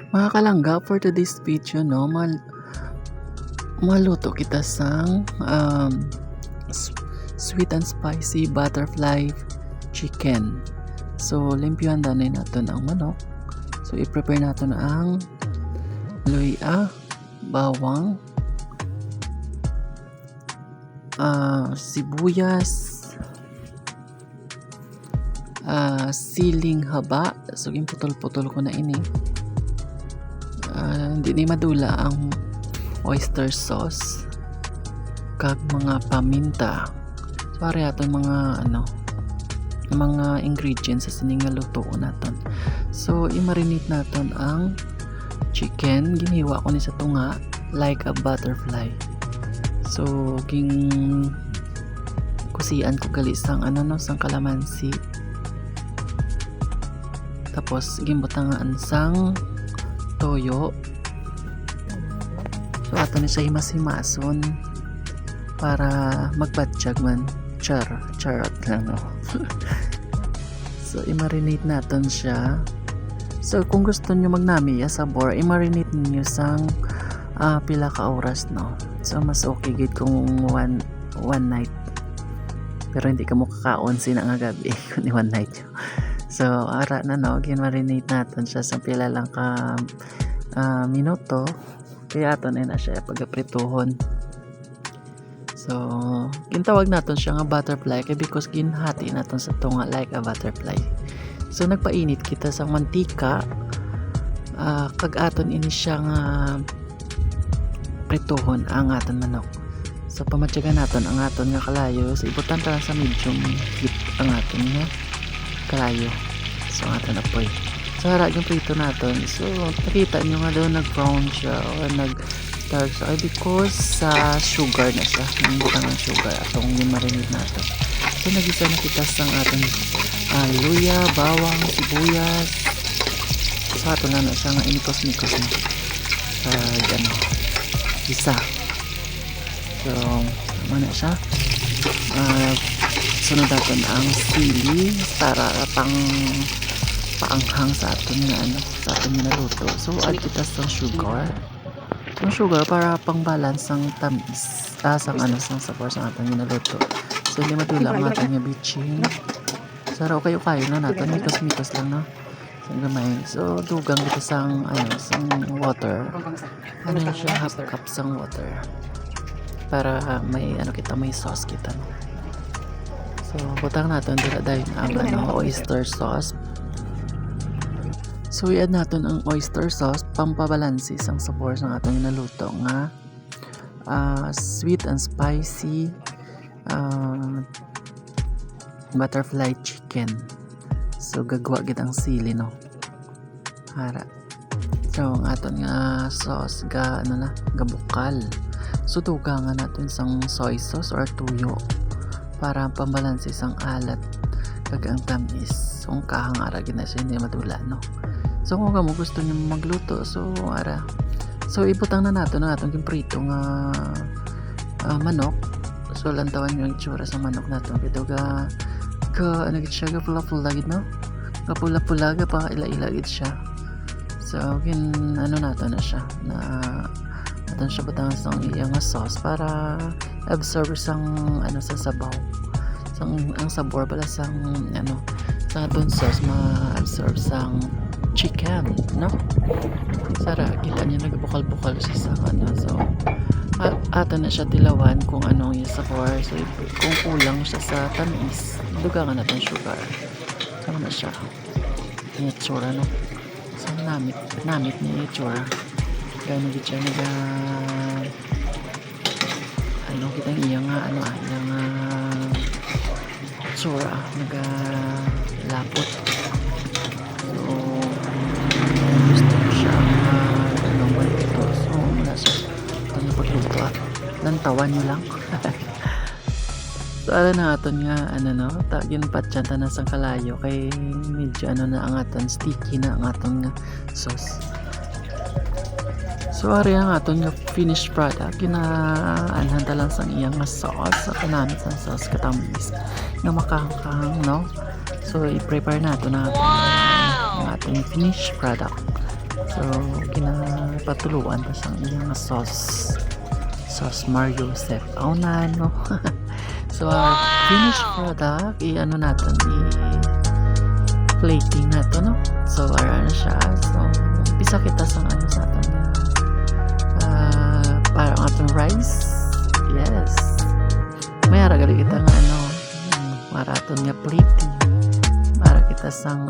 Mga kalangga, for today's video, no, maluto kita sang sweet and spicy butterfly chicken. So, limpyuhan danay natin ang manok. So, i-prepare natin ang luya, bawang, sibuyas, siling haba. So, putol-putol ko na ini. Hindi ni madula ang oyster sauce kag mga paminta. So, pare aton mga ingredients sa sining nga luto naton. So, i-marinate naton ang chicken. Giniwa ko ni sa tunga like a butterfly. So, kusian ko gali sang sang kalamansi. Tapos gimbutangan sang toyo. So, ato ni siya himas-himason para magbatsyag man. Charot lang, no? So, i-marinate natin siya. So, kung gusto nyo magnami sabor, i-marinate niyo sang pila ka oras, no? So, mas okay gid kung one night. Pero hindi ka mo kakaon sina nga gabi kundi one night. So, ara na, no? Gin-marinate natin siya sa pila lang ka minuto. Kaya ato na siya pagaprituhon. So, gintawag natin siya nga butterfly kaya because ginhati natin sa tunga like a butterfly. So, nagpainit kita sa mantika. Kag aton ini siya nga prituhon ang aton manok. So, pamatyagan natin ang aton nga kalayo. So, ibutan ta sa medium heat ang aton nga kalayo. So, ang aton apoy. So, harap yung prito natin. So, nakita nyo nga doon nag-brown siya o nag-dark siya. Because sa sugar na siya. Nangbutan ng sugar atong yung marinate natin. So, nagisa na kita sa ating luya, bawang, sibuyas. So, ato na siya nga inikos-nikos na. Sa gano. Isa. So, tama na siya. Sunod natin ang sili para paanghang sa aton nga sa aton nga naluto. So, add kita sa sugar. Yung sugar para pang-balance ang tamis. Sang sabor sa aton nga naluto. So, hindi madula ang aton nga bitching. Saraw kayo na natin. Mikos-mikos lang, no? So, gamay. So, dugang kita sang water. Siya, half cup sang water. Para may may sauce kita, no? So, butang natin dahil ang oyster sauce. So, i-add natin ang oyster sauce pampabalansi sang sabor sa atong naluto nga sweet and spicy butterfly chicken. So, gagwa gid ang sili, no? Hara. So, ang aton nga sauce gabukal. So, tuga nga natin sang soy sauce or tuyo para pambalansi sang alat kag ang tamis. So, ang kahang ara gid na siya hindi madula, no? So, kung mo gusto niyo magluto, so ara. So, ibutang na natin ang atong prito nga manok. So, lantawan niyo ang itsura sa manok natin. Ito siya pula-pula gid, no? Pula-pula pa ila-ila gid siya. So, natin na siya na natin siya butang sa iyang sauce para absorb sang sa sabaw. Ang sabor pala sa aton sauce ma-absorb sang chicken, no? Sara, kita niya nagbukal-bukal siya sa so ato na siya tilawan kung anong yung sabor. So, kung kulang siya sa tamis, dugangan natin sugar. So, na siya yung itsura, no? So, namit niya yung itsura. Kaya nagit siya kita yung iyang itsura lapot. So, gusto ko siya ito. So, mula siya ito na pagluto lantawan nyo lang. So, na aton nga tagin patyanta na sang kalayo kay medyo na ang aton sticky na ang aton nga sauce. So, ari ang aton nga finished product. Ginaanhan lang sang iyang nga sauce. Kanamit sang sauce katamis nga makakang, no? So, i-prepare nato na ang ating finished product. So ginapatuluan pa siyang iyang sauce Mario Joseph no. So our finished product i-ano natin plating na to, no? So aran siya. So umpisa kita sa ano sa aton parang atong rice. Yes, may aragali kita nga ano maraton nga plating para kita sang